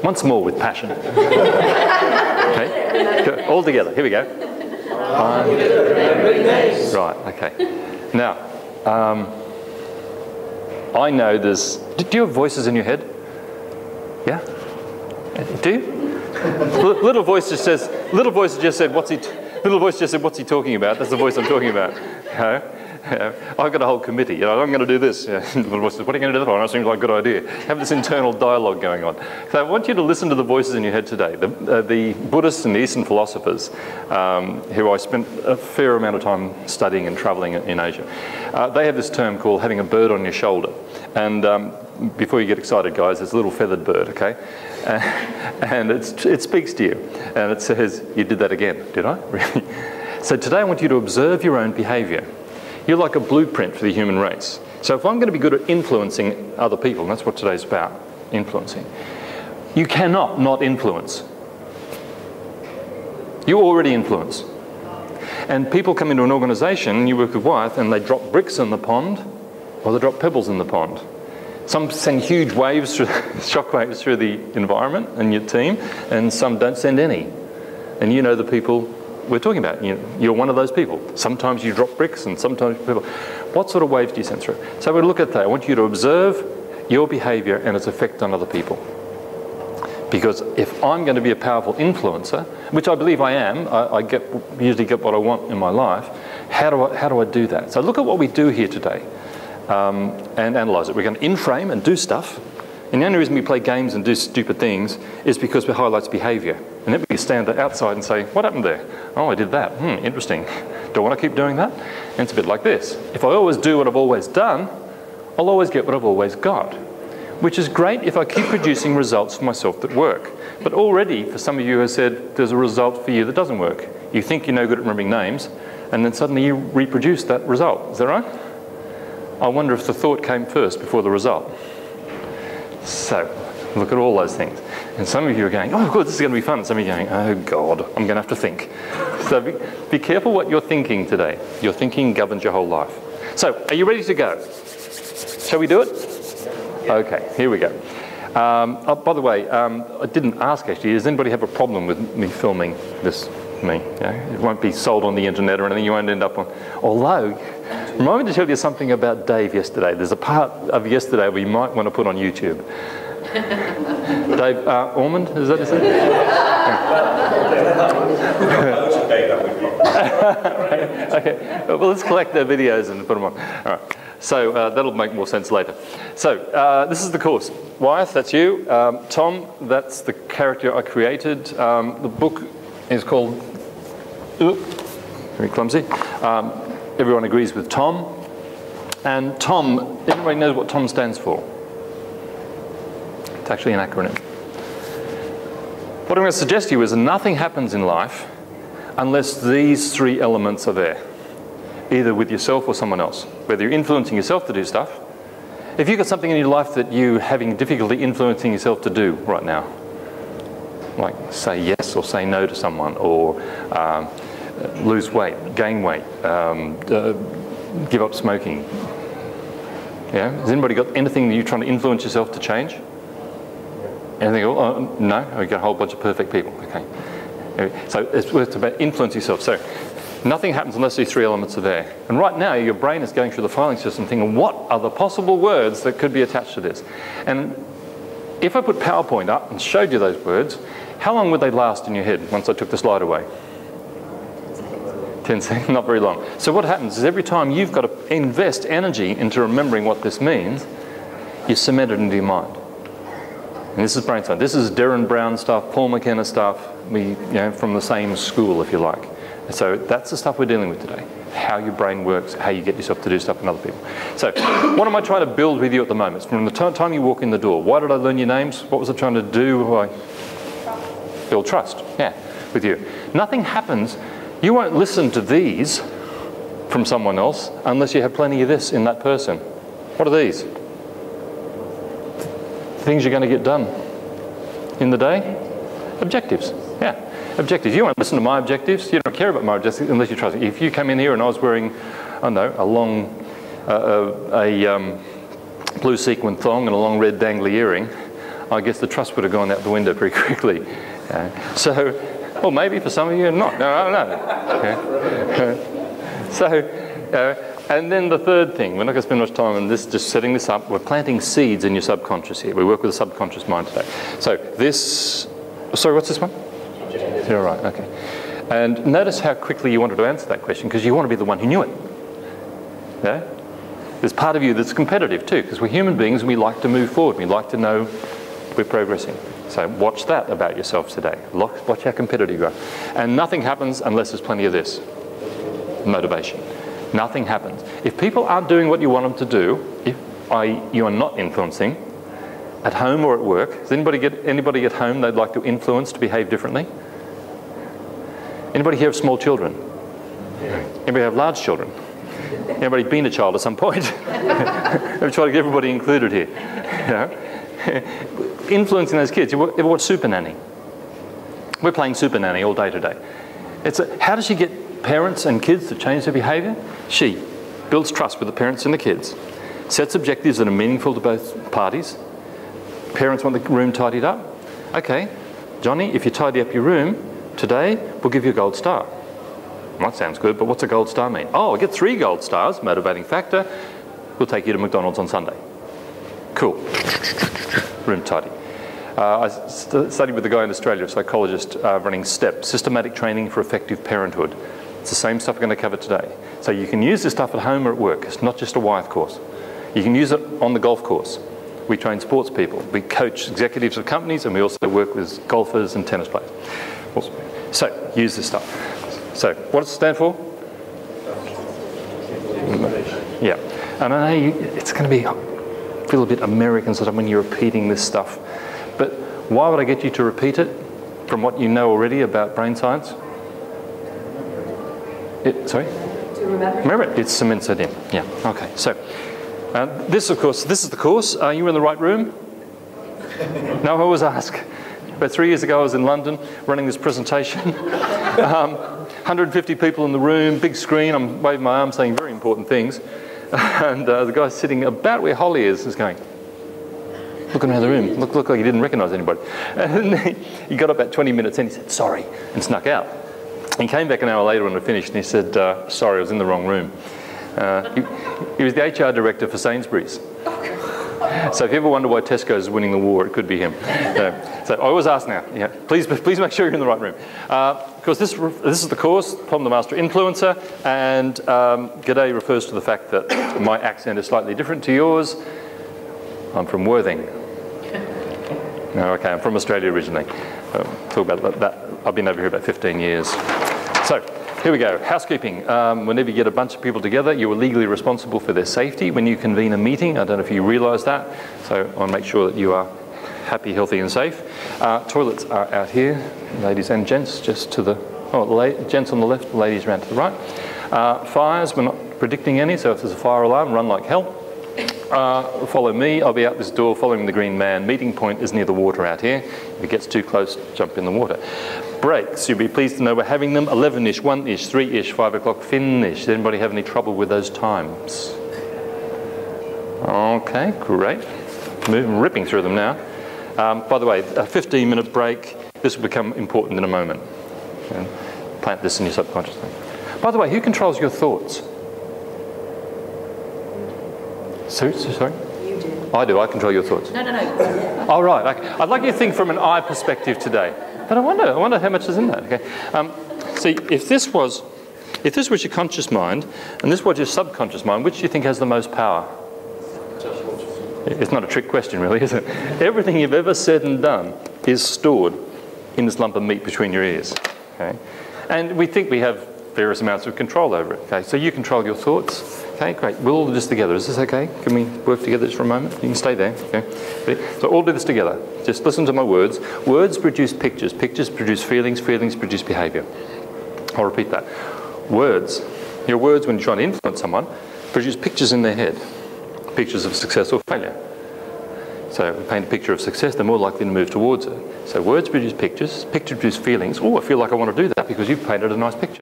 Once more with passion. Okay, go. All together. Here we go. Right, okay. Now, I know there's... Do you have voices in your head? Yeah? Do you? Little voice just says, little voice just said, what's he talking about? That's the voice I'm talking about. I've got a whole committee, I'm going to do this. Little voice says, what are you going to do? That seems like a good idea. Have this internal dialogue going on. So I want you to listen to the voices in your head today. The Buddhists and the Eastern philosophers, who I spent a fair amount of time studying and traveling in Asia, they have this term called having a bird on your shoulder. And before you get excited, guys, it's a little feathered bird, okay? And it speaks to you. And it says, you did that again, did I? Really? So today I want you to observe your own behaviour. You're like a blueprint for the human race. So if I'm going to be good at influencing other people, and that's what today's about, influencing, you cannot not influence. You already influence. And people come into an organisation, you work with Wyeth, and they drop bricks in the pond, or they drop pebbles in the pond. Some send huge waves, shock waves through the environment and your team, and some don't send any. And you know the people we're talking about. You're one of those people. Sometimes you drop bricks and sometimes people. What sort of waves do you send through? So we'll look at that. I want you to observe your behaviour and its effect on other people. Because if I'm going to be a powerful influencer, which I believe I am, I usually get what I want in my life, how do I do that? So look at what we do here today. And analyse it. We're going to in-frame and do stuff. And the only reason we play games and do stupid things is because it highlights behaviour. And then we stand outside and say, what happened there? Oh, I did that. Interesting. Do I want to keep doing that? And it's a bit like this. If I always do what I've always done, I'll always get what I've always got. Which is great if I keep producing results for myself that work. But already, for some of you who have said, there's a result for you that doesn't work. You think you're no good at remembering names, and then suddenly you reproduce that result. Is that right? I wonder if the thought came first before the result. So, look at all those things. And some of you are going, oh good, this is going to be fun. And some of you are going, oh God, I'm going to have to think. So be careful what you're thinking today. Your thinking governs your whole life. So, are you ready to go? Shall we do it? Okay, here we go. Oh, by the way, I didn't ask actually, does anybody have a problem with me filming this? It won't be sold on the internet or anything, you won't end up on. Although, remind me to tell you something about Dave yesterday. There's a part of yesterday we might want to put on YouTube. Dave Ormond, is that his name? Okay, well let's collect their videos and put them on. All right. So that'll make more sense later. So this is the course. Wyeth, that's you. Tom, that's the character I created. The book is called, very clumsy. Everyone agrees with Tom. And Tom, everybody knows what Tom stands for. It's actually an acronym. What I'm going to suggest to you is that nothing happens in life unless these three elements are there. Either with yourself or someone else. Whether you're influencing yourself to do stuff. If you've got something in your life that you're having difficulty influencing yourself to do right now, like say yes or say no to someone, or lose weight, gain weight, give up smoking. Yeah? Has anybody got anything that you're trying to influence yourself to change? Anything? Oh, no? We've got a whole bunch of perfect people. Okay. So it's about influence yourself. So nothing happens unless these three elements are there. And right now your brain is going through the filing system thinking, what are the possible words that could be attached to this? And if I put PowerPoint up and showed you those words, how long would they last in your head once I took the slide away? 10 seconds, not very long. So what happens is every time you've got to invest energy into remembering what this means, you cement it into your mind. And this is brain science. This is Derren Brown stuff, Paul McKenna stuff, from the same school, if you like. So that's the stuff we're dealing with today. How your brain works, how you get yourself to do stuff in other people. So what am I trying to build with you at the moment? From the time you walk in the door, why did I learn your names? What was I trying to do? Build trust, yeah, with you. Nothing happens. You won't listen to these from someone else unless you have plenty of this in that person. What are these? Things you're going to get done in the day? Objectives, yeah. Objectives. You won't listen to my objectives. You don't care about my objectives unless you trust me. If you come in here and I was wearing, I don't know, a long, blue sequin thong and a long red dangly earring, I guess the trust would have gone out the window pretty quickly. So, or maybe for some of you, not. No, I don't know. So, and then the third thing, we're not going to spend much time on this, just setting this up. We're planting seeds in your subconscious here. We work with the subconscious mind today. So this, sorry, what's this one? You're right, okay. And notice how quickly you wanted to answer that question, because you want to be the one who knew it. Yeah? There's part of you that's competitive too, because we're human beings and we like to move forward. We like to know we're progressing. So watch that about yourself today. Watch how competitive you are. And nothing happens unless there's plenty of this. Motivation. Nothing happens. If people aren't doing what you want them to do, you are not influencing, at home or at work, does anybody at home they'd like to influence to behave differently? Anybody here have small children? Anybody have large children? Anybody been a child at some point? I've tried to get everybody included here. You know? Influencing those kids. You ever watch Super Nanny? We're playing Super Nanny all day today. How does she get parents and kids to change their behaviour? She builds trust with the parents and the kids, sets objectives that are meaningful to both parties. Parents want the room tidied up. Okay, Johnny, if you tidy up your room today, we'll give you a gold star. That sounds good, but what's a gold star mean? Oh, I get 3 gold stars, motivating factor. We'll take you to McDonald's on Sunday. Cool. Room tidy. I studied with a guy in Australia, a psychologist, running STEP, Systematic Training for Effective Parenthood. It's the same stuff we're going to cover today. So you can use this stuff at home or at work. It's not just a Wyeth course. You can use it on the golf course. We train sports people. We coach executives of companies, and we also work with golfers and tennis players. So use this stuff. So what does it stand for? Yeah. And I know it's going to feel a bit American sort of when you're repeating this stuff. But why would I get you to repeat it from what you know already about brain science? Sorry? To remember? Remember it. It cements it in. Yeah. Okay. So this, of course, this is the course. Are you in the right room? No, I always ask. About 3 years ago, I was in London running this presentation. 150 people in the room, big screen. I'm waving my arm saying very important things. And the guy sitting about where Holly is going, looking around the room. Looked like he didn't recognise anybody. And he got up about 20 minutes in. He said, sorry, and snuck out. He came back an hour later when we finished, and he said, sorry, I was in the wrong room. He was the HR director for Sainsbury's. So if you ever wonder why Tesco's is winning the war, it could be him. So I always ask now, yeah, please make sure you're in the right room. Of course, this is the course, Problem the Master Influencer, and G'day refers to the fact that my accent is slightly different to yours. I'm from Worthing. No, okay, I'm from Australia originally. Talk about that. I've been over here about 15 years. So, here we go. Housekeeping. Whenever you get a bunch of people together, you are legally responsible for their safety when you convene a meeting. I don't know if you realise that. So I want to make sure that you are happy, healthy and safe. Toilets are out here, ladies and gents, just to the... gents on the left, ladies around to the right. Fires, we're not predicting any, so if there's a fire alarm, run like hell. Follow me. I'll be out this door following the green man. Meeting point is near the water out here. If it gets too close, jump in the water. Breaks, you'll be pleased to know we're having them 11-ish, 1-ish, 3-ish, 5 o'clock, finish. Does anybody have any trouble with those times? Okay, great. Ripping through them now. By the way, a 15-minute break. This will become important in a moment. Okay. Plant this in your subconscious thing. By the way, who controls your thoughts? Sorry? You do. I do. I control your thoughts. No. Oh, right. Okay. I'd like you to think from an I perspective today. But I wonder how much is in that. Okay. See, if this was your conscious mind and this was your subconscious mind, which do you think has the most power? It's not a trick question, really, is it? Everything you've ever said and done is stored in this lump of meat between your ears. Okay. And we think we have various amounts of control over it. Okay. So you control your thoughts. Okay, great. We'll all do this together. Is this okay? Can we work together just for a moment? You can stay there. Okay. So all do this together. Just listen to my words. Words produce pictures. Pictures produce feelings. Feelings produce behaviour. I'll repeat that. Words. Your words, when you're trying to influence someone, produce pictures in their head. Pictures of success or failure. So if we paint a picture of success, they're more likely to move towards it. So words produce pictures. Pictures produce feelings. Oh, I feel like I want to do that because you've painted a nice picture.